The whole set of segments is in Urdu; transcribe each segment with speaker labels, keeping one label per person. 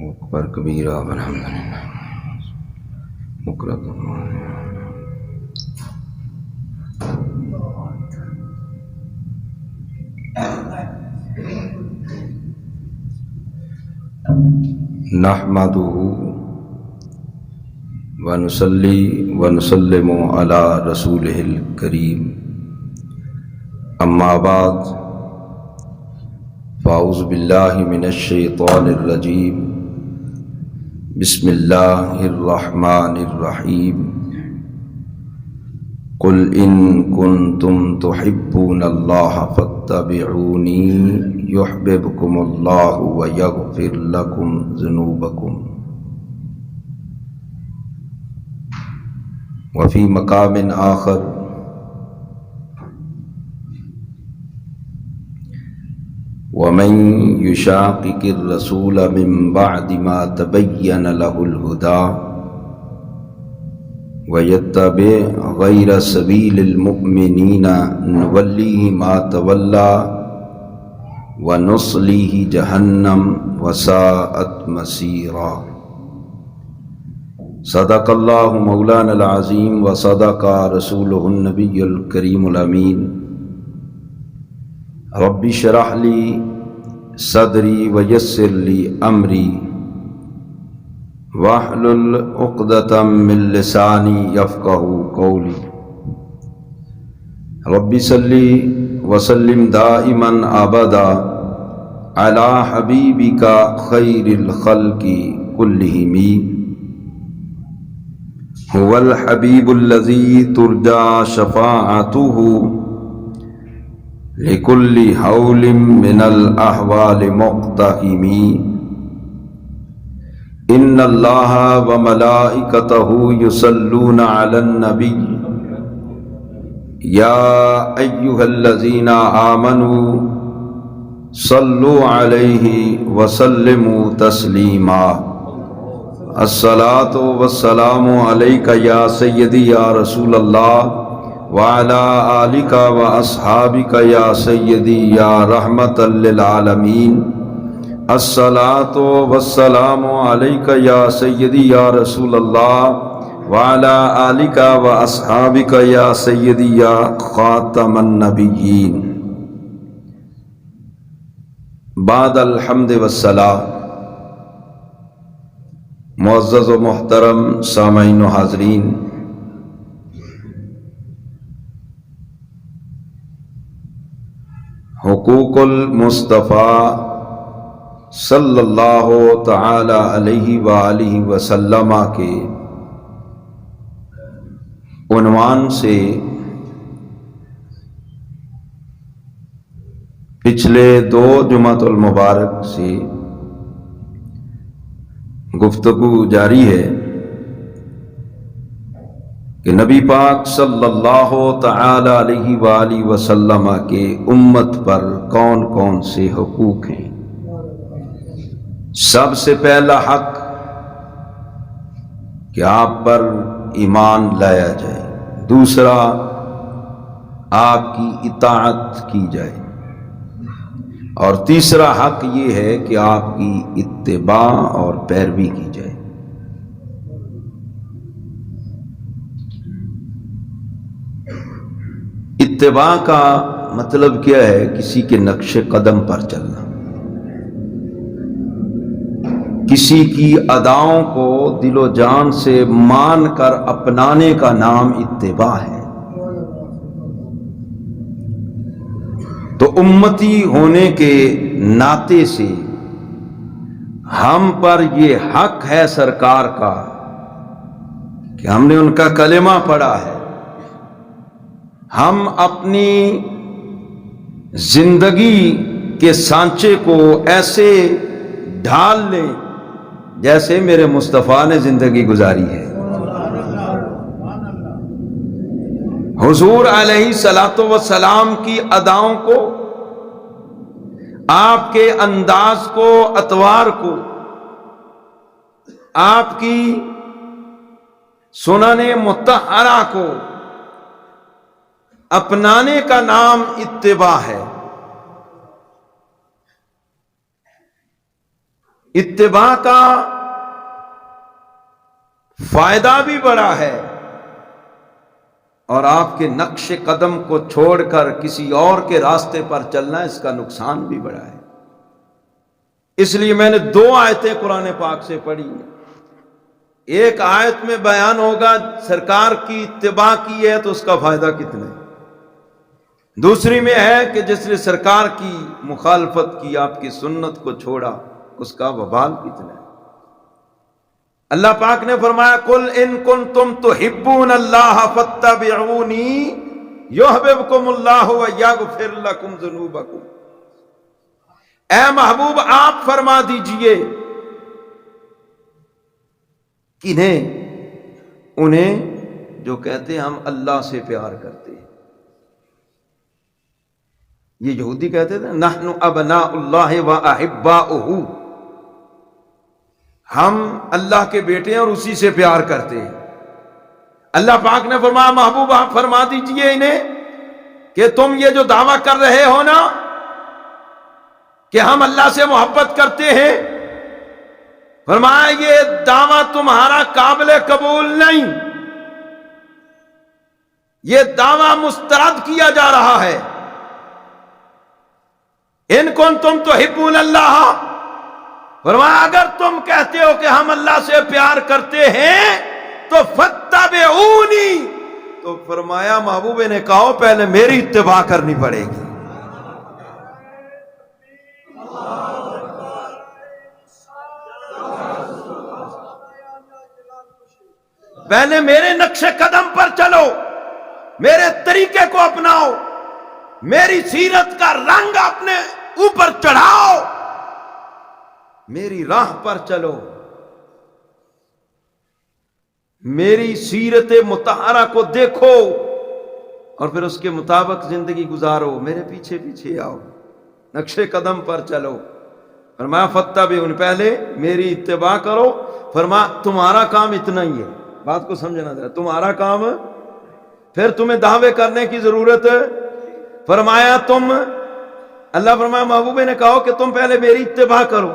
Speaker 1: اکبر کبیرہ الحمدللہ مکرم نحمدہ ونصلی ونسلم علی رسولہ الکریم اما بعد فاعوذ باللہ من الشیطان الرجیم بسم اللہ الرحمن الرحیم قل ان کنتم تحبون اللہ فاتبعونی یحببکم اللہ ویغفر لکم ذنوبکم وفی مقام آخر ومن يشاقق الرسول من بعد ما تبين له الهدى ويتبع غير سبيل المؤمنين نوليه ما تولى ونصليه جهنم وساءت مصيرا صدق الله مولانا العظيم وصدق رسوله النبي الكريم الأمين رب اشرح لي صدری ویسر لی امری واحلل عقدۃ من لسانی یفقہوا قولی رب صلی وسلم دائما ابدا علی حبیبک خیر الخلق کلہم هو الحبیب الذی ترجى شفاعته لِكُلِّ حَوْلٍ مِّنَ الْأَحْوَالِ مُقْتَحِمِ إِنَّ اللَّهَ وَمَلَائِكَتَهُ يُصَلُّونَ عَلَى النَّبِيِّ يَا أَيُّهَا الَّذِينَ آمَنُوا صَلُّوا عَلَيْهِ وَسَلِّمُوا تَسْلِيمًا الصلاة والسلام عَلَيْكَ يَا سَيِّدِي يَا رسول اللَّهِ وعلى آلك وأصحابك يا سيدي يا رحمة للعالمين الصلاة والسلام عليك يا سيدي يا رسول الله وعلى آلك وأصحابك يا سيدي يا خاتم النبيين بعد الحمد والصلاة معزز و محترم سامعین و حاضرین، حقوق المصطفیٰ صلی اللہ تعالی علیہ وآلہ وسلم کے عنوان سے پچھلے 2 جمعۃ المبارک سے گفتگو جاری ہے کہ نبی پاک صلی اللہ تعالی علیہ وآلہ وسلم کے امت پر کون کون سے حقوق ہیں۔ سب سے پہلا حق کہ آپ پر ایمان لایا جائے، دوسرا آپ کی اطاعت کی جائے، اور تیسرا حق یہ ہے کہ آپ کی اتباع اور پیروی کی جائے۔ اتباع کا مطلب کیا ہے؟ کسی کے نقش قدم پر چلنا، کسی کی اداؤں کو دل و جان سے مان کر اپنانے کا نام اتباع ہے۔ تو امتی ہونے کے ناطے سے ہم پر یہ حق ہے سرکار کا کہ ہم نے ان کا کلمہ پڑھا ہے، ہم اپنی زندگی کے سانچے کو ایسے ڈھال لیں جیسے میرے مصطفیٰ نے زندگی گزاری ہے۔ حضور علیہ الصلوۃ والسلام کی اداؤں کو، آپ کے انداز کو، اطوار کو، آپ کی سنن مطہرہ کو اپنانے کا نام اتباع ہے۔ اتباع کا فائدہ بھی بڑا ہے اور آپ کے نقش قدم کو چھوڑ کر کسی اور کے راستے پر چلنا اس کا نقصان بھی بڑا ہے. اس لیے میں نے 2 آیتیں قرآن پاک سے پڑھی. ایک آیت میں بیان ہوگا سرکار کی اتباع کی ہے تو اس کا فائدہ کتنا ہے. دوسری میں ہے کہ جس نے سرکار کی مخالفت کی، آپ کی سنت کو چھوڑا، اس کا وبال کتنا ہے. اللہ پاک نے فرمایا قل ان کنتم تحبون اللہ فاتبعونی یحببکم اللہ ویغفر لکم ذنوبکم. اے محبوب آپ فرما دیجئے کنہیں؟ انہیں جو کہتے ہیں ہم اللہ سے پیار کرتے ہیں. یہ یہودی کہتے تھے نحن ابناء اللہ واحباؤہ، ہم اللہ کے بیٹے ہیں اور اسی سے پیار کرتے ہیں. اللہ پاک نے فرمایا محبوب آپ فرما دیجئے انہیں کہ تم یہ جو دعویٰ کر رہے ہو نا کہ ہم اللہ سے محبت کرتے ہیں، فرمایا یہ دعویٰ تمہارا قابل قبول نہیں، یہ دعویٰ مسترد کیا جا رہا ہے. ان کنتم تحبون اللہ، فرمایا اگر تم کہتے ہو کہ ہم اللہ سے پیار کرتے ہیں تو فاتبعونی، تو فرمایا محبوب نے کہا پہلے میری اتباع کرنی پڑے گی. پہلے میرے نقش قدم پر چلو، میرے طریقے کو اپناؤ، میری سیرت کا رنگ اپنے اوپر چڑھاؤ، میری راہ پر چلو، میری سیرت مطہرہ کو دیکھو اور پھر اس کے مطابق زندگی گزارو، میرے پیچھے پیچھے آؤ، نقش قدم پر چلو. فرمایا فاتبعونی، پہلے میری اتباع کرو. فرمایا تمہارا کام اتنا ہی ہے، بات کو سمجھنا ذرا، تمہارا کام، پھر تمہیں دعوے کرنے کی ضرورت. فرمایا تم، اللہ فرمایا محبوب نے کہا کہ تم پہلے میری اتباع کرو،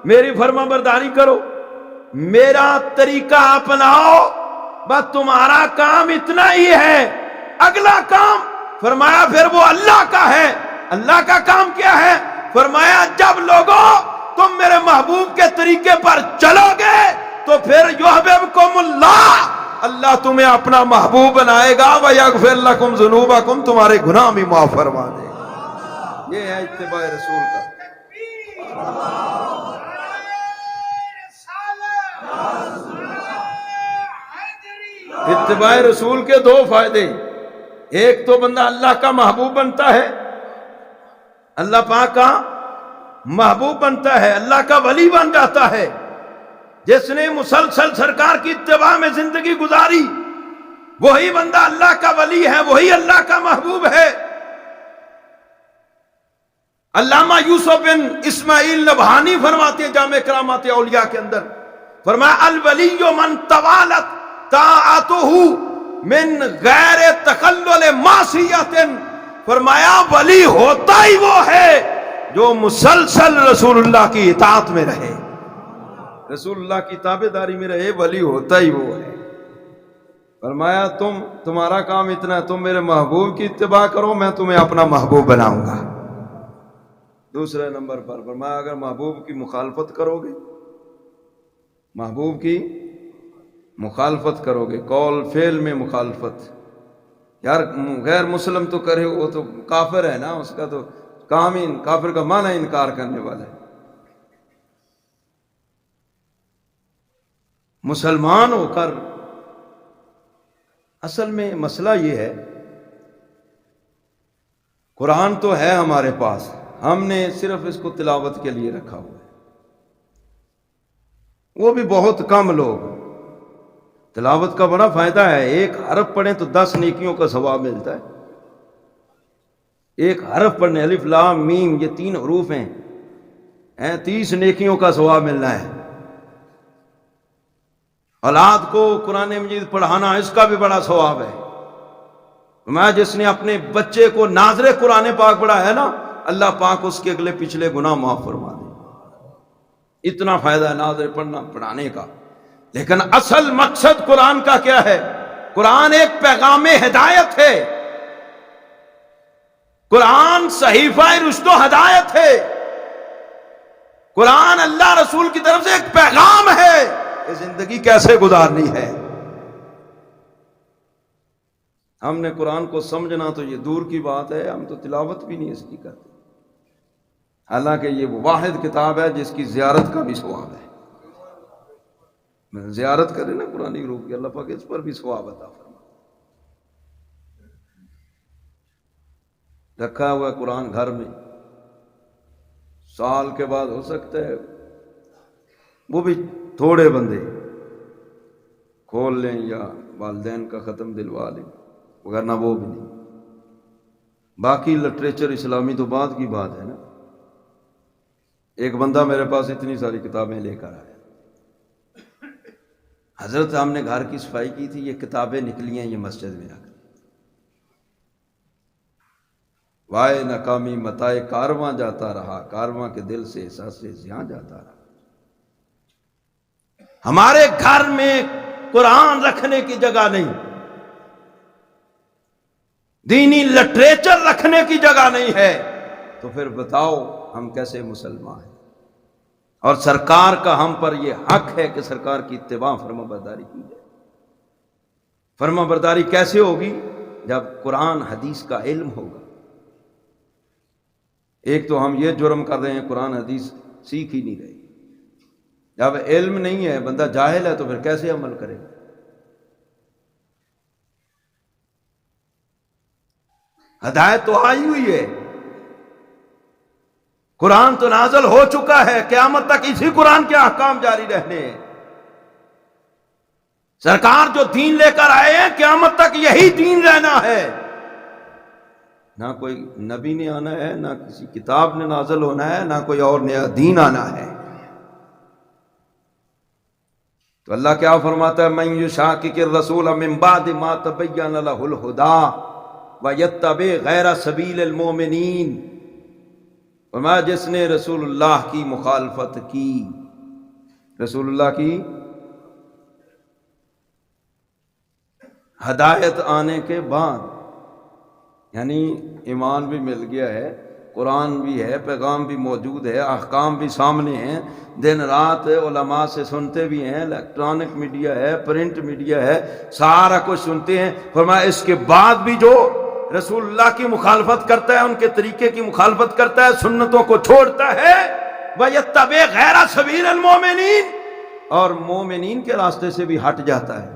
Speaker 1: میری فرما برداری کرو، میرا طریقہ اپناؤ، بس تمہارا کام اتنا ہی ہے. اگلا کام فرمایا پھر وہ اللہ کا ہے. اللہ کا کام کیا ہے؟ فرمایا جب لوگوں تم میرے محبوب کے طریقے پر چلو گے تو پھر یحببکم اللہ، اللہ تمہیں اپنا محبوب بنائے گا، ویغفر لکم ذنوبکم، تمہارے گناہ بھی معاف فرما دے گا. یہ ہے اتباع رسول کا. اتباع رسول کے 2 فائدے. ایک تو بندہ اللہ کا محبوب بنتا ہے، اللہ پاک کا محبوب بنتا ہے، اللہ کا ولی بن جاتا ہے. جس نے مسلسل سرکار کی اتباع میں زندگی گزاری وہی بندہ اللہ کا ولی ہے، وہی اللہ کا محبوب ہے. علامہ یوسف بن اسماعیل نبہانی فرماتے ہیں جامع کرامات اولیاء کے اندر، فرمایا الولی من توالت طاعتہ من غیر تخلل معصیت. فرمایا ولی ہوتا ہی وہ ہے جو مسلسل رسول اللہ کی اطاعت میں رہے، رسول اللہ کی تابعداری میں رہے، ولی ہوتا ہی وہ ہے. فرمایا تمہارا کام اتنا ہے، تم میرے محبوب کی اتباع کرو، میں تمہیں اپنا محبوب بناؤں گا. دوسرے نمبر پر فرمایا اگر محبوب کی مخالفت کرو گے، محبوب کی مخالفت کرو گے، قول فعل میں مخالفت، یار غیر مسلم تو کرے وہ تو کافر ہے نا، اس کا تو کام ہی کافر کا معنی انکار کرنے والا ہے. مسلمان ہو کر اصل میں مسئلہ یہ ہے، قرآن تو ہے ہمارے پاس، ہم نے صرف اس کو تلاوت کے لیے رکھا ہوا ہے، وہ بھی بہت کم لوگ. تلاوت کا بڑا فائدہ ہے، ایک حرف پڑھیں تو 10 نیکیوں کا ثواب ملتا ہے. ایک حرف پڑھنے، الف لام میم، یہ 3 حروف ہیں، 30 نیکیوں کا ثواب ملنا ہے. اولاد کو قرآن مجید پڑھانا، اس کا بھی بڑا ثواب ہے. میں جس نے اپنے بچے کو ناظر قرآن پاک پڑھا ہے نا، اللہ پاک اس کے اگلے پچھلے گناہ معاف فرما دے. اتنا فائدہ ہے ناظر پڑھنا پڑھانے کا، لیکن اصل مقصد قرآن کا کیا ہے؟ قرآن ایک پیغام ہدایت ہے، قرآن صحیفہ رشد و ہدایت ہے، قرآن اللہ رسول کی طرف سے ایک پیغام ہے کہ زندگی کیسے گزارنی ہے۔ ہم نے قرآن کو سمجھنا تو یہ دور کی بات ہے، ہم تو تلاوت بھی نہیں اس کی کرتے، حالانکہ یہ وہ واحد کتاب ہے جس کی زیارت کا بھی ثواب ہے۔ زیارت کرے نا قرآن گروپ کی، اللہ پاک اس پر بھی ثواب عطا فرمائے۔ رکھا ہوا قرآن گھر میں، سال کے بعد ہو سکتا ہے وہ بھی تھوڑے بندے کھول لیں یا والدین کا ختم دلوا لیں، ورنہ وہ بھی نہیں۔ باقی لٹریچر اسلامی تو بعد کی بات ہے نا۔ ایک بندہ میرے پاس اتنی ساری کتابیں لے کر آیا، حضرت ہم نے گھر کی صفائی کی تھی، یہ کتابیں نکلی ہیں یہ مسجد میں آ کر، وائے ناکامی متائے کارواں جاتا رہا، کارواں کے دل سے احساس سے زیاں جاتا رہا۔ ہمارے گھر میں قرآن رکھنے کی جگہ نہیں، دینی لٹریچر رکھنے کی جگہ نہیں ہے، تو پھر بتاؤ ہم کیسے مسلمان ہیں؟ اور سرکار کا ہم پر یہ حق ہے کہ سرکار کی اتباع فرما برداری کی جائے۔ فرما برداری کیسے ہوگی؟ جب قرآن حدیث کا علم ہوگا۔ ایک تو ہم یہ جرم کر رہے ہیں قرآن حدیث سیکھ ہی نہیں رہے۔ جب علم نہیں ہے، بندہ جاہل ہے، تو پھر کیسے عمل کرے گا؟ ہدایت تو آئی ہوئی ہے، قرآن تو نازل ہو چکا ہے، قیامت تک اسی قرآن کے احکام جاری رہنے ہیں۔ سرکار جو دین لے کر آئے ہیں قیامت تک یہی دین رہنا ہے، نہ کوئی نبی نے آنا ہے، نہ کسی کتاب نے نازل ہونا ہے، نہ کوئی اور نیا دین آنا ہے۔ تو اللہ کیا فرماتا ہے؟ من یشاقق الرسول من بعد ما تبین له الہدی ویتبع غیر سبیل المؤمنین، فرمایا جس نے رسول اللہ کی مخالفت کی، رسول اللہ کی ہدایت آنے کے بعد، یعنی ایمان بھی مل گیا ہے، قرآن بھی ہے، پیغام بھی موجود ہے، احکام بھی سامنے ہیں، دن رات علماء سے سنتے بھی ہیں، الیکٹرانک میڈیا ہے، پرنٹ میڈیا ہے، سارا کچھ سنتے ہیں۔ فرمایا اس کے بعد بھی جو رسول اللہ کی مخالفت کرتا ہے، ان کے طریقے کی مخالفت کرتا ہے، سنتوں کو چھوڑتا ہے، وَيَتَّبِعْ غَيْرَ سَبِيلِ الْمُؤْمِنِينَ، اور مومنین کے راستے سے بھی ہٹ جاتا ہے۔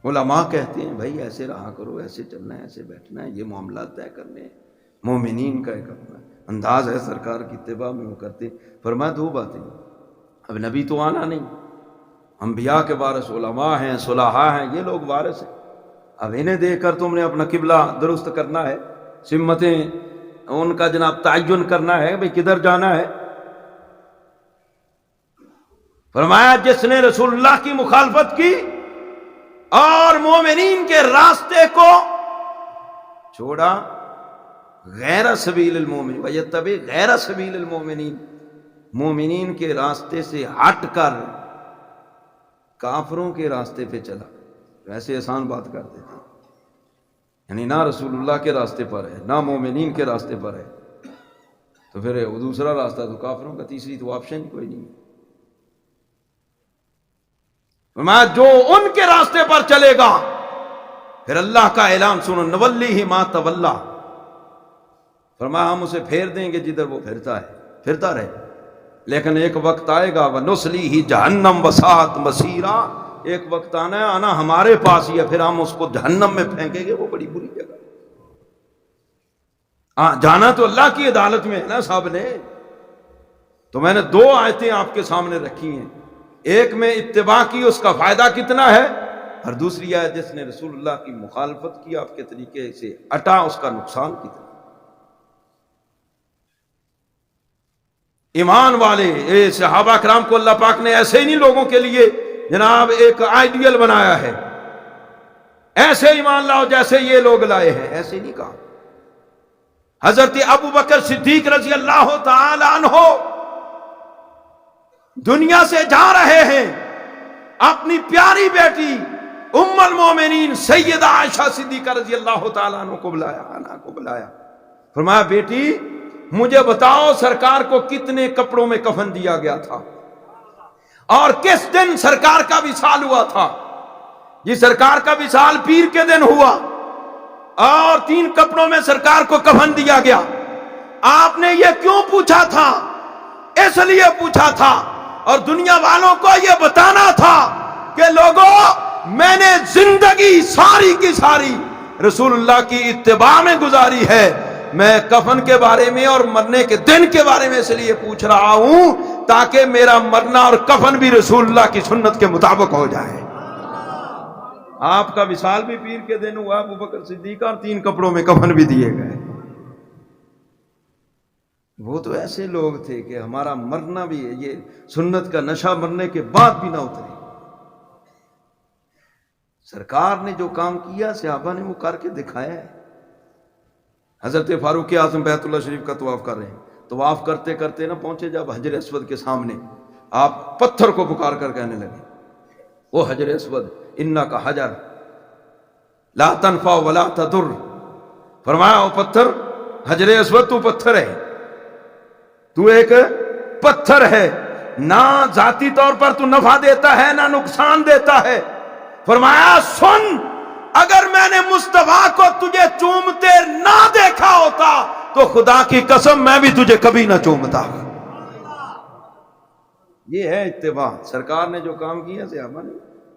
Speaker 1: علماء کہتے ہیں بھائی ایسے رہا کرو، ایسے چلنا ہے، ایسے بیٹھنا ہے، یہ معاملات طے کرنے ہیں، مومنین کا ایک اپنا انداز ہے، سرکار کی اتباع میں وہ کرتے۔ فرمایا دو باتیں، اب نبی تو آنا نہیں، انبیاء کے وارث علماء ہیں، صلحاء ہیں، یہ لوگ وارث ہیں، اب انہیں دیکھ کر تم نے اپنا قبلہ درست کرنا ہے، سمتیں ان کا جناب تعین کرنا ہے، بھئی کدھر جانا ہے۔ فرمایا جس نے رسول اللہ کی مخالفت کی اور مومنین کے راستے کو چھوڑا، غیر سبیل المومن ویتبع غیر سبیل المومنین، مومنین کے راستے سے ہٹ کر کافروں کے راستے پہ چلا، ویسے آسان بات کر دیتے، یعنی نہ رسول اللہ کے راستے پر ہے، نہ مومنین کے راستے پر ہے، تو پھر دوسرا راستہ تو کافروں کا، تیسری تو آپشن کوئی نہیں۔ فرمایا جو ان کے راستے پر چلے گا، پھر اللہ کا اعلان سنو، نولیہ ما تولی، فرمایا ہم اسے پھیر دیں گے جدھر وہ پھرتا ہے، پھرتا رہے، لیکن ایک وقت آئے گا وَنُصْلِيهِ جَهَنَّمَ وَسَاءَتْ مَصِيرًا، ایک وقت آنا ہے، آنا ہمارے پاس ہی ہے، پھر ہم اس کو جہنم میں پھینکیں گے، وہ بڑی بری جگہ۔ جانا تو اللہ کی عدالت میں ہے نا صاحب نے۔ تو میں نے دو آیتیں آپ کے سامنے رکھی ہیں، ایک میں اتباع کی، اس کا فائدہ کتنا ہے، اور دوسری آیت جس نے رسول اللہ کی مخالفت کی، آپ کے طریقے سے ہٹا، اس کا نقصان کتنا۔ ایمان والے صحابہ کرام کو اللہ پاک نے ایسے ہی نہیں لوگوں کے لیے جناب ایک آئیڈیل بنایا ہے، ایسے ایمان لاؤ جیسے یہ لوگ لائے ہیں، ایسے نہیں کہا۔ حضرت ابو بکر صدیق رضی اللہ تعالی عنہ دنیا سے جا رہے ہیں، اپنی پیاری بیٹی ام المومنین سیدہ عائشہ صدیقہ رضی اللہ تعالیٰ عنہ کو بلایا، فرمایا بیٹی مجھے بتاؤ سرکار کو کتنے کپڑوں میں کفن دیا گیا تھا اور کس دن سرکار کا وصال ہوا تھا؟ یہ سرکار کا وصال پیر کے دن ہوا اور 3 کپڑوں میں سرکار کو کفن دیا گیا۔ آپ نے یہ کیوں پوچھا تھا؟ اس لیے پوچھا تھا اور دنیا والوں کو یہ بتانا تھا کہ لوگوں میں نے زندگی ساری کی ساری رسول اللہ کی اتباع میں گزاری ہے، میں کفن کے بارے میں اور مرنے کے دن کے بارے میں اس لیے پوچھ رہا ہوں تاکہ میرا مرنا اور کفن بھی رسول اللہ کی سنت کے مطابق ہو جائے۔ آپ کا وصال بھی پیر کے دن ہوا، ابو بکر صدیق اور 3 کپڑوں میں کفن بھی دیے گئے۔ وہ تو ایسے لوگ تھے کہ ہمارا مرنا بھی ہے، یہ سنت کا نشہ مرنے کے بعد بھی نہ اترے۔ سرکار نے جو کام کیا صحابہ نے وہ کر کے دکھایا ہے۔ حضرت فاروق اعظم بیت اللہ شریف کا طواف کر رہے ہیں، طواف کرتے کرتے نہ پہنچے جب حجر اسود کے سامنے، آپ پتھر کو پکار کر کہنے لگے وہ حجر اسود انکا حجر لا تنفع ولا تضر، فرمایا او پتھر، حجر اسود تو پتھر ہے، تو ایک پتھر ہے، نہ ذاتی طور پر تو نفع دیتا ہے نہ نقصان دیتا ہے۔ فرمایا سن، اگر میں نے مصطفیٰ کو تجھے چومتے نہ دیکھا ہوتا تو خدا کی قسم میں بھی تجھے کبھی نہ چومتا۔ یہ ہے اتباع۔ سرکار نے جو کام کیا صحابہ نے،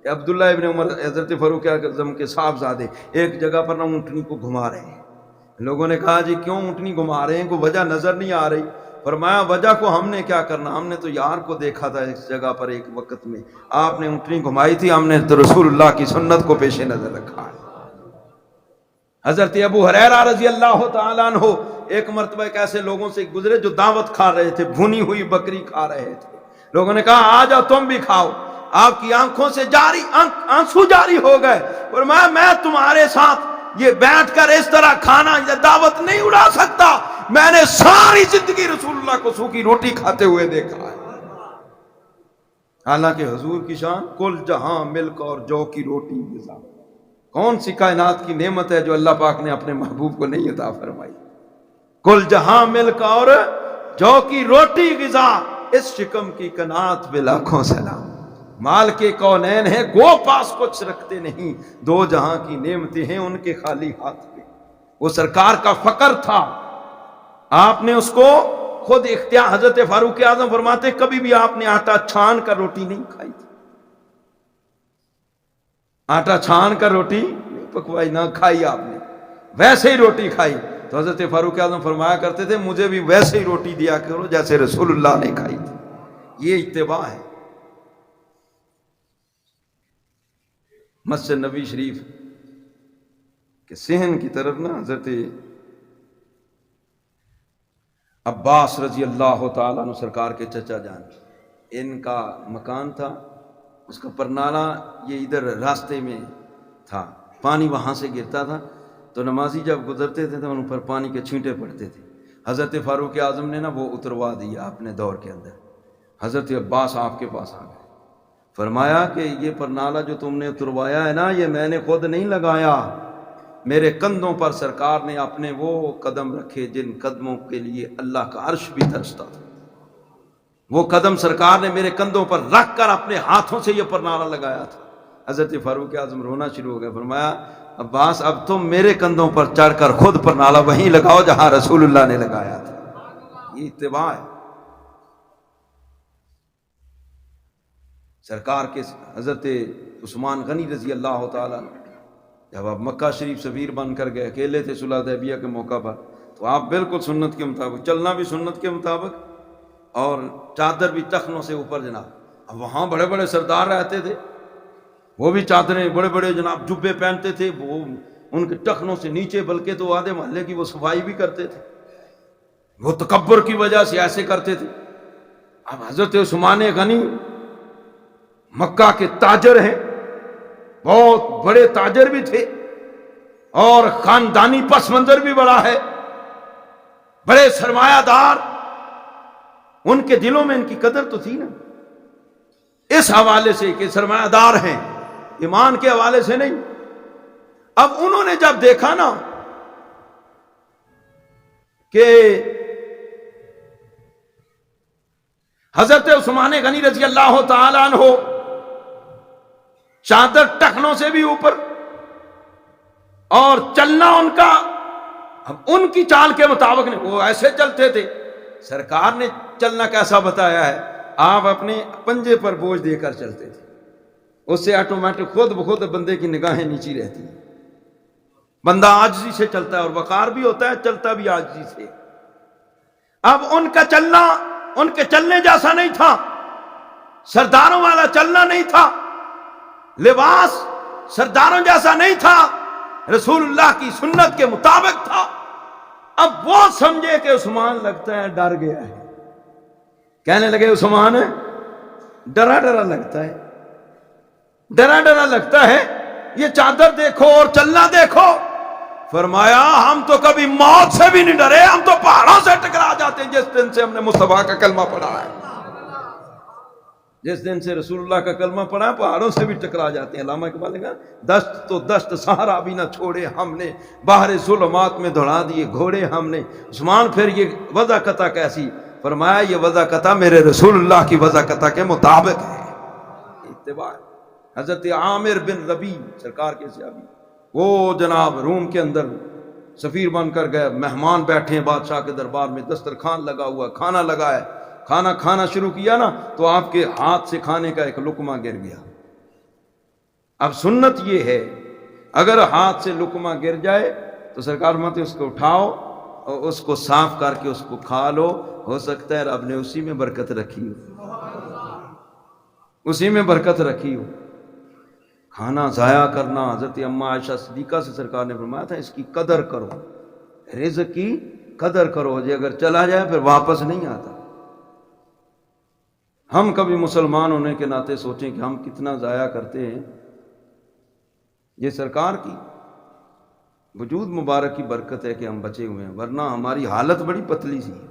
Speaker 1: عبداللہ ابن عمر حضرت فاروق اعظم کے صاحبزادے ایک جگہ پر نہ اونٹنی کو گھما رہے ہیں، لوگوں نے کہا جی کیوں اونٹنی گھما رہے ہیں، کوئی وجہ نظر نہیں آ رہی؟ فرمایا وجہ کو ہم نے کیا کرنا، ہم نے تو یار کو دیکھا تھا اس جگہ پر ایک وقت میں، آپ نے اونٹنی گھمائی تھی، ہم نے تو رسول اللہ کی سنت کو پیش نظر رکھا ہے۔ حضرت ابو ہریرہ رضی اللہ تعالیٰ عنہ ایک مرتبہ ایک ایسے لوگوں سے گزرے جو دعوت کھا رہے تھے، بھنی ہوئی بکری کھا رہے تھے، لوگوں نے کہا آ جاؤ تم بھی کھاؤ، آپ کی آنکھوں سے آنسو جاری ہو گئے، فرمایا میں تمہارے ساتھ یہ بیٹھ کر اس طرح کھانا یہ دعوت نہیں اڑا سکتا، میں نے ساری زندگی رسول اللہ کو سوکھی روٹی کھاتے ہوئے دیکھا ہے۔ حالانکہ حضور کی شان کل جہاں ملک اور جو کی روٹی غذا، کون سی کائنات کی نعمت ہے جو اللہ پاک نے اپنے محبوب کو نہیں عطا فرمائی؟ کل جہاں ملک اور جو کی روٹی غذا، اس شکم کی قناعت پہ لاکھوں سلام۔ مال کے کونین ہیں گو پاس کچھ رکھتے نہیں، 2 جہاں کی نعمتیں ہیں ان کے خالی ہاتھ پہ۔ وہ سرکار کا فقر تھا، آپ نے اس کو خود اختیار، حضرت فاروق اعظم فرماتے کبھی بھی آپ نے آٹا چھان کر روٹی نہیں کھائی تھی، آٹا چھان کر روٹی نہیں پکوائی، نہ کھائی آپ نے، ویسے ہی روٹی کھائی۔ تو حضرت فاروق اعظم فرمایا کرتے تھے مجھے بھی ویسے ہی روٹی دیا کرو جیسے رسول اللہ نے کھائی تھی۔ یہ اتباع ہے۔ مسجد نبی شریف کے صحن کی طرف نا حضرت عباس رضی اللہ تعالیٰ عنہ سرکار کے چچا جان، ان کا مکان تھا، اس کا پرنالہ یہ ادھر راستے میں تھا، پانی وہاں سے گرتا تھا تو نمازی جب گزرتے تھے تو ان پر پانی کے چھینٹے پڑتے تھے۔ حضرت فاروق اعظم نے نا وہ اتروا دیا اپنے دور کے اندر۔ حضرت عباس آپ کے پاس آ گئے، فرمایا کہ یہ پرنالہ جو تم نے اتروایا ہے نا یہ میں نے خود نہیں لگایا، میرے کندھوں پر سرکار نے اپنے وہ قدم رکھے جن قدموں کے لیے اللہ کا عرش بھی ترستا تھا، وہ قدم سرکار نے میرے کندھوں پر رکھ کر اپنے ہاتھوں سے یہ پرنالہ لگایا تھا۔ حضرت فاروق اعظم رونا شروع ہو گئے، فرمایا عباس اب تم میرے کندھوں پر چڑھ کر خود پرنالہ وہیں لگاؤ جہاں رسول اللہ نے لگایا تھا۔ یہ اتباع ہے۔ سرکار کے حضرت عثمان غنی رضی اللہ تعالیٰ جب آپ مکہ شریف سفیر بن کر گئے، اکیلے تھے صلح حدیبیہ کے موقع پر، تو آپ بالکل سنت کے مطابق چلنا بھی سنت کے مطابق اور چادر بھی ٹخنوں سے اوپر جناب۔ اب وہاں بڑے بڑے سردار رہتے تھے، وہ بھی چادریں بڑے بڑے جناب جبے پہنتے تھے، وہ ان کے ٹخنوں سے نیچے، بلکہ تو آدھے محلے کی وہ صفائی بھی کرتے تھے، وہ تکبر کی وجہ سے ایسے کرتے تھے۔ اب حضرت عثمان غنی مکہ کے تاجر ہیں، بہت بڑے تاجر بھی تھے اور خاندانی پس منظر بھی بڑا ہے، بڑے سرمایہ دار، ان کے دلوں میں ان کی قدر تو تھی نا، اس حوالے سے کہ سرمایہ دار ہیں، ایمان کے حوالے سے نہیں۔ اب انہوں نے جب دیکھا نا کہ حضرت عثمان غنی رضی اللہ تعالی عنہ چادر ٹخنوں سے بھی اوپر، اور چلنا ان کا اب ان کی چال کے مطابق نہیں، وہ ایسے چلتے تھے۔ سرکار نے چلنا کیسا بتایا ہے، آپ اپنے پنجے پر بوجھ دے کر چلتے تھے، اس سے آٹومیٹک خود بخود بندے کی نگاہیں نیچی رہتی ہیں، بندہ عاجزی سے چلتا ہے، اور وقار بھی ہوتا ہے، چلتا بھی عاجزی سے۔ اب ان کا چلنا ان کے چلنے جیسا نہیں تھا، سرداروں والا چلنا نہیں تھا، لباس سرداروں جیسا نہیں تھا، رسول اللہ کی سنت کے مطابق تھا۔ اب وہ سمجھے کہ عثمان لگتا ہے ڈر گیا ہے، کہنے لگے عثمان ڈرا ڈرا لگتا ہے، ڈرا ڈرا لگتا ہے، یہ چادر دیکھو اور چلنا دیکھو۔ فرمایا ہم تو کبھی موت سے بھی نہیں ڈرے، ہم تو پہاڑوں سے ٹکرا جاتے ہیں جس دن سے ہم نے مصطفیٰ کا کلمہ پڑھا ہے، جس دن سے رسول اللہ کا کلمہ پڑھا پہاڑوں سے بھی ٹکرا جاتے ہیں۔ علامہ اقبال نے کہا دست تو دست سہارا بھی نہ چھوڑے ہم نے، باہر ظلمات میں دوڑا دیے گھوڑے ہم نے۔ عثمان پھر یہ وضع قطع کیسی؟ فرمایا یہ وضع قطع میرے رسول اللہ کی وضع قطع کے مطابق ہے، اتباع۔ حضرت عامر بن ربیع سرکار کے صحابی، وہ جناب روم کے اندر سفیر بن کر گئے، مہمان بیٹھے ہیں بادشاہ کے دربار میں، دسترخوان لگا ہوا، کھانا لگا ہے، کھانا کھانا شروع کیا نا تو آپ کے ہاتھ سے کھانے کا ایک لقمہ گر گیا۔ اب سنت یہ ہے اگر ہاتھ سے لقمہ گر جائے تو سرکار فرماتے اس کو اٹھاؤ اور اس کو صاف کر کے اس کو کھا لو، ہو سکتا ہے رب نے اسی میں برکت رکھی ہو، اسی میں برکت رکھی ہو۔ کھانا ضائع کرنا، حضرت اماں عائشہ صدیقہ سے سرکار نے فرمایا تھا اس کی قدر کرو، رزق کی قدر کرو، جی اگر چلا جائے پھر واپس نہیں آتا۔ ہم کبھی مسلمان ہونے کے ناطے سوچیں کہ ہم کتنا ضائع کرتے ہیں، یہ سرکار کی وجود مبارک کی برکت ہے کہ ہم بچے ہوئے ہیں، ورنہ ہماری حالت بڑی پتلی سی ہے،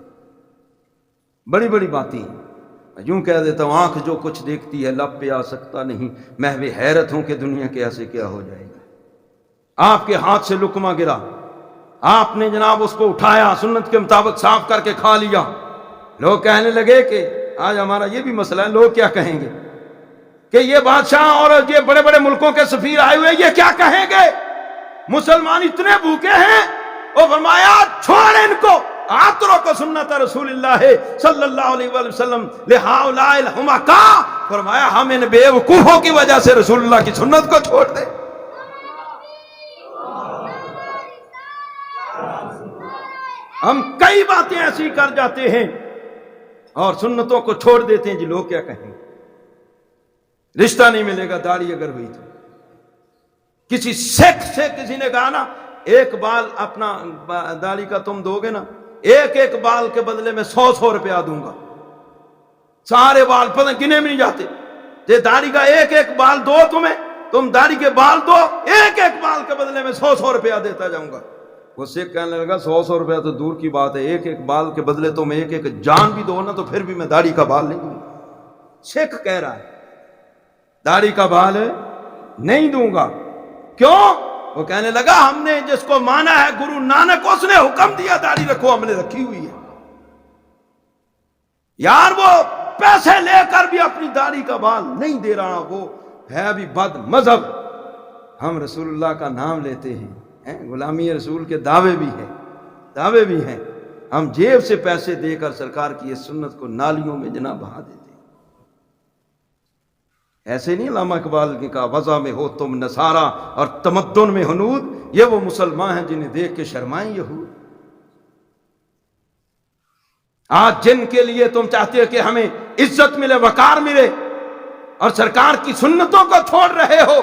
Speaker 1: بڑی بڑی باتیں ہیں۔ یوں کہہ دیتا ہوں آنکھ جو کچھ دیکھتی ہے لب پہ آ سکتا نہیں، محو حیرت ہوں کہ دنیا کے ایسے کیا ہو جائے گا۔ آپ کے ہاتھ سے لقمہ گرا، آپ نے جناب اس کو اٹھایا، سنت کے مطابق صاف کر کے کھا لیا، لوگ کہنے لگے کہ آج ہمارا یہ بھی مسئلہ ہے، لوگ کیا کہیں گے کہ یہ بادشاہ اور یہ بڑے بڑے ملکوں کے سفیر آئے ہوئے یہ کیا کہیں گے، مسلمان اتنے بھوکے ہیں۔ اور فرمایا چھوڑ ان کو، آترو کو سنت رسول اللہ صلی اللہ علیہ وآلہ وسلم لہؤلاء الحمقاء، فرمایا ہم ان بے وقوفوں کی وجہ سے رسول اللہ کی سنت کو چھوڑ دیں۔ ہم کئی باتیں ایسی کر جاتے ہیں اور سنتوں کو چھوڑ دیتے ہیں، جی لوگ کیا کہیں گے، رشتہ نہیں ملے گا داڑھی اگر ہوئی تو۔ کسی سکھ سے کسی نے کہا نا ایک بال اپنا داڑھی کا تم دو گے نا، ایک ایک بال کے بدلے میں 100 روپیہ دوں گا، سارے بال پتہ گنے بھی نہیں جاتے، یہ داڑھی کا ایک ایک بال دو تمہیں، تم داڑھی کے بال دو، ایک ایک بال کے بدلے میں 100 روپیہ دیتا جاؤں گا۔ وہ سکھ کہنے لگا 100 روپیہ تو دور کی بات ہے، ایک ایک بال کے بدلے تم ایک ایک جان بھی دو نا تو پھر بھی میں داڑھی کا بال نہیں دوں گا۔ سکھ کہہ رہا ہے داڑھی کا بال نہیں دوں گا، کیوں؟ وہ کہنے لگا ہم نے جس کو مانا ہے گرو نانک، اس نے حکم دیا داڑھی رکھو، ہم نے رکھی ہوئی ہے۔ یار وہ پیسے لے کر بھی اپنی داڑھی کا بال نہیں دے رہا، وہ ہے بھی بد مذہب۔ ہم رسول اللہ کا نام لیتے ہیں، غلامی رسول کے دعوے بھی ہیں، ہم جیب سے پیسے دے کر سرکار کی اس سنت کو نالیوں میں جناب بہا دیتے ہیں۔ ایسے نہیں علامہ اقبال نے کہا وضع میں ہو تم نصارا اور تمدن میں ہنود، یہ وہ مسلمان ہیں جنہیں دیکھ کے شرمائیں یہود۔ آج جن کے لیے تم چاہتے ہو کہ ہمیں عزت ملے، وقار ملے، اور سرکار کی سنتوں کو چھوڑ رہے ہو،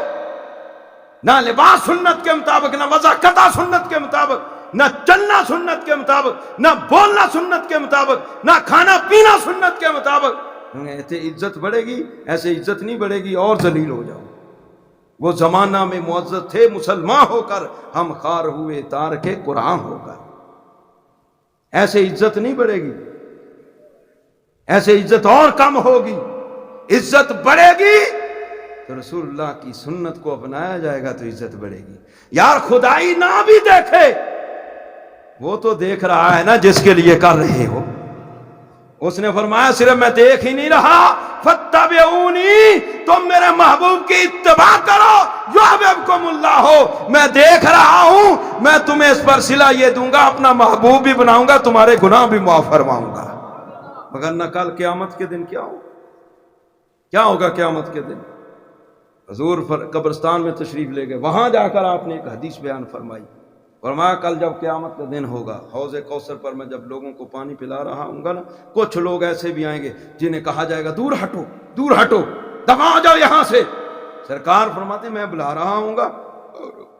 Speaker 1: نہ لباس سنت کے مطابق، نہ وضع قطع سنت کے مطابق، نہ چلنا سنت کے مطابق، نہ بولنا سنت کے مطابق، نہ کھانا پینا سنت کے مطابق، ایسے عزت بڑھے گی، ایسے عزت نہیں بڑھے گی اور ذلیل ہو جاؤ۔ وہ زمانہ میں معزز تھے مسلمان ہو کر، ہم خار ہوئے تارک قرآن ہو کر۔ ایسے عزت نہیں بڑھے گی، ایسے عزت اور کم ہوگی۔ عزت بڑھے گی تو رسول اللہ کی سنت کو اپنایا جائے گا تو عزت بڑھے گی۔ یار خدائی نہ بھی دیکھے، وہ تو دیکھ رہا ہے نا جس کے لیے کر رہے ہو۔ اس نے فرمایا صرف میں دیکھ ہی نہیں رہا، فاتبعونی، تم میرے محبوب کی اتباع کرو، یحببکم اللہ، میں دیکھ رہا ہوں، میں تمہیں اس پر صلہ یہ دوں گا، اپنا محبوب بھی بناؤں گا، تمہارے گناہ بھی معاف فرماؤں گا۔ مگر نہ کل قیامت کے دن کیا ہوگا قیامت کے دن؟ حضور قبرستان میں تشریف لے گئے، وہاں جا کر آپ نے ایک حدیث بیان فرمائی، فرمایا کل جب قیامت کا دن ہوگا، حوض کوثر پر میں جب لوگوں کو پانی پلا رہا ہوں گا نا، کچھ لوگ ایسے بھی آئیں گے جنہیں کہا جائے گا دور ہٹو، دور ہٹو، دفع ہو جاؤ یہاں سے۔ سرکار فرماتے میں بلا رہا ہوں گا،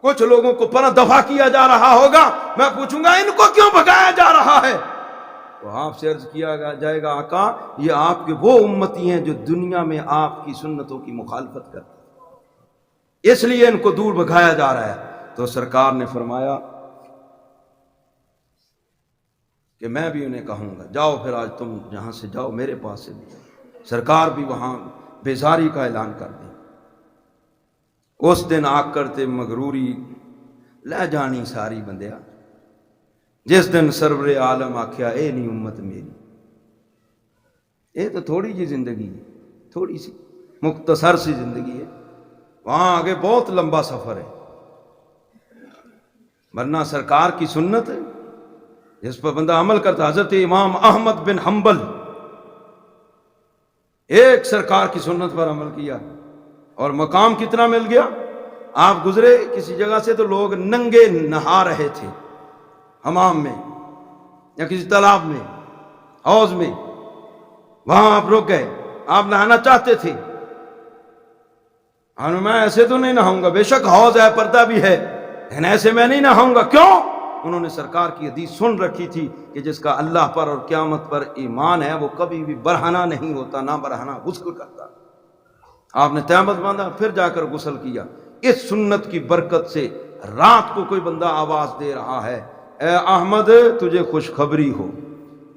Speaker 1: کچھ لوگوں کو پناہ دفع کیا جا رہا ہوگا، میں پوچھوں گا ان کو کیوں بھگایا جا رہا ہے؟ تو آپ سے عرض کیا جائے گا آقا یہ آپ کے وہ امتی ہیں جو دنیا میں آپ کی سنتوں کی مخالفت کرتے ہیں، اس لیے ان کو دور بھگایا جا رہا ہے۔ تو سرکار نے فرمایا کہ میں بھی انہیں کہوں گا جاؤ پھر آج تم یہاں سے جاؤ، میرے پاس سے بھی۔ سرکار بھی وہاں بیزاری کا اعلان کر دیں۔ اس دن آ کرتے مغروری لے جانی ساری بندیا، جس دن سرور عالم آکھیا اے نہیں امت میری۔ یہ تو تھوڑی جی زندگی ہے، تھوڑی سی مختصر سی زندگی ہے، وہاں آگے بہت لمبا سفر ہے۔ ورنہ سرکار کی سنت ہے جس پر بندہ عمل کرتا۔ حضرت امام احمد بن حنبل ایک سرکار کی سنت پر عمل کیا اور مقام کتنا مل گیا۔ آپ گزرے کسی جگہ سے تو لوگ ننگے نہا رہے تھے حمام میں یا کسی تالاب میں، حوض میں، وہاں آپ رک گئے، آپ نہانا چاہتے تھے۔ میں ایسے تو نہیں نہاؤں گا، بے شک حوض ہے، پردہ بھی ہے، لیکن ایسے میں نہیں نہاؤں گا۔ کیوں؟ انہوں نے سرکار کی حدیث سن رکھی تھی کہ جس کا اللہ پر اور قیامت پر ایمان ہے وہ کبھی بھی برہنہ نہیں ہوتا، نہ برہنہ غسل کرتا۔ آپ نے تہمت باندھا، پھر جا کر غسل کیا۔ اس سنت کی برکت سے رات کو کوئی بندہ آواز دے رہا ہے اے احمد تجھے خوشخبری ہو،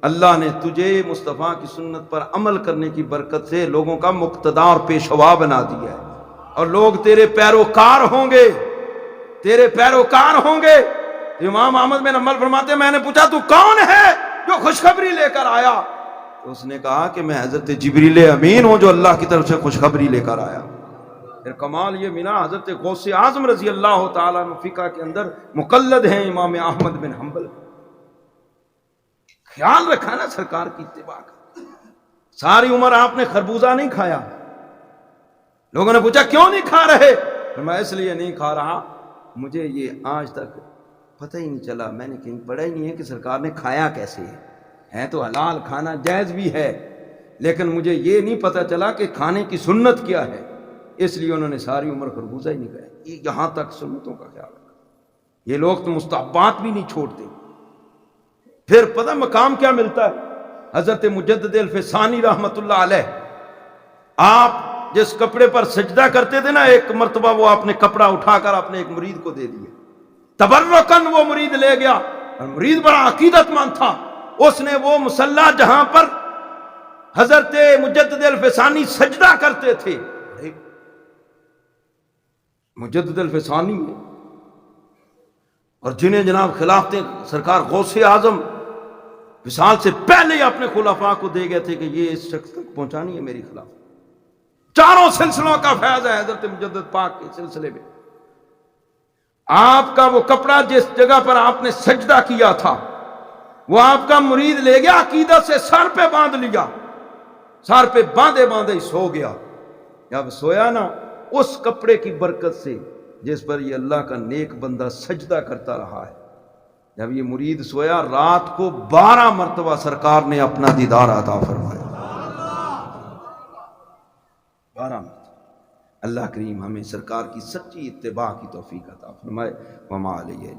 Speaker 1: اللہ نے تجھے مصطفیٰ کی سنت پر عمل کرنے کی برکت سے لوگوں کا مقتدا اور پیشوا بنا دیا ہے، اور لوگ تیرے پیروکار ہوں گے، تیرے پیروکار ہوں گے۔ امام احمد بن حنبل فرماتے ہیں میں نے پوچھا تو کون ہے جو خوشخبری لے کر آیا؟ تو اس نے کہا کہ میں حضرت جبریل امین ہوں جو اللہ کی طرف سے خوشخبری لے کر آیا۔ پھر کمال یہ ملا حضرت غوث اعظم رضی اللہ تعالیٰ عنہ فقہ کے اندر مقلد ہیں امام احمد بن حنبل۔ خیال رکھا نا سرکار کی اتباع کا۔ ساری عمر آپ نے خربوزہ نہیں کھایا، لوگوں نے پوچھا کیوں نہیں کھا رہے؟ میں اس لیے نہیں کھا رہا مجھے یہ آج تک پتہ ہی نہیں چلا، میں نے کہیں پڑھا ہی نہیں ہے کہ سرکار نے کھایا کیسے ہے تو حلال کھانا جائز بھی ہے، لیکن مجھے یہ نہیں پتہ چلا کہ کھانے کی سنت کیا ہے، اس لیے انہوں نے ساری عمر خربوزہ ہی نہیں کھایا۔ یہاں تک سنتوں کا خیال رکھا، یہ لوگ تو مستحبات بھی نہیں چھوڑتے۔ پھر پتہ مقام کیا ملتا ہے؟ حضرت مجدد الفسانی رحمت اللہ علیہ، آپ جس کپڑے پر سجدہ کرتے تھے نا، ایک مرتبہ وہ آپ نے کپڑا اٹھا کر اپنے ایک مرید کو دے دیا، تبرکن وہ مرید لے گیا، اور مرید بڑا عقیدت مند تھا، اس نے وہ مصلی جہاں پر حضرت مجدد الفسانی سجدہ کرتے تھے، مجدد الفسانی میں، اور جنہیں جناب خلافتیں سرکار غوث اعظم وصال سے پہلے ہی اپنے خلفاء کو دے گئے تھے کہ یہ اس شخص تک پہنچانی ہے میری خلاف۔ چاروں سلسلوں کا فیض ہے حضرت مجدد پاک کے سلسلے میں۔ آپ کا وہ کپڑا جس جگہ پر آپ نے سجدہ کیا تھا وہ آپ کا مرید لے گیا، عقیدت سے سر پہ باندھ لیا، سر پہ باندھے باندھے ہی سو گیا۔ جب سویا نا، اس کپڑے کی برکت سے جس پر یہ اللہ کا نیک بندہ سجدہ کرتا رہا ہے، جب یہ مرید سویا رات کو 12 مرتبہ سرکار نے اپنا دیدار عطا فرمایا، 12 مرتبہ۔ اللہ کریم ہمیں سرکار کی سچی اتباع کی توفیق عطا فرمائے۔ وما علیہ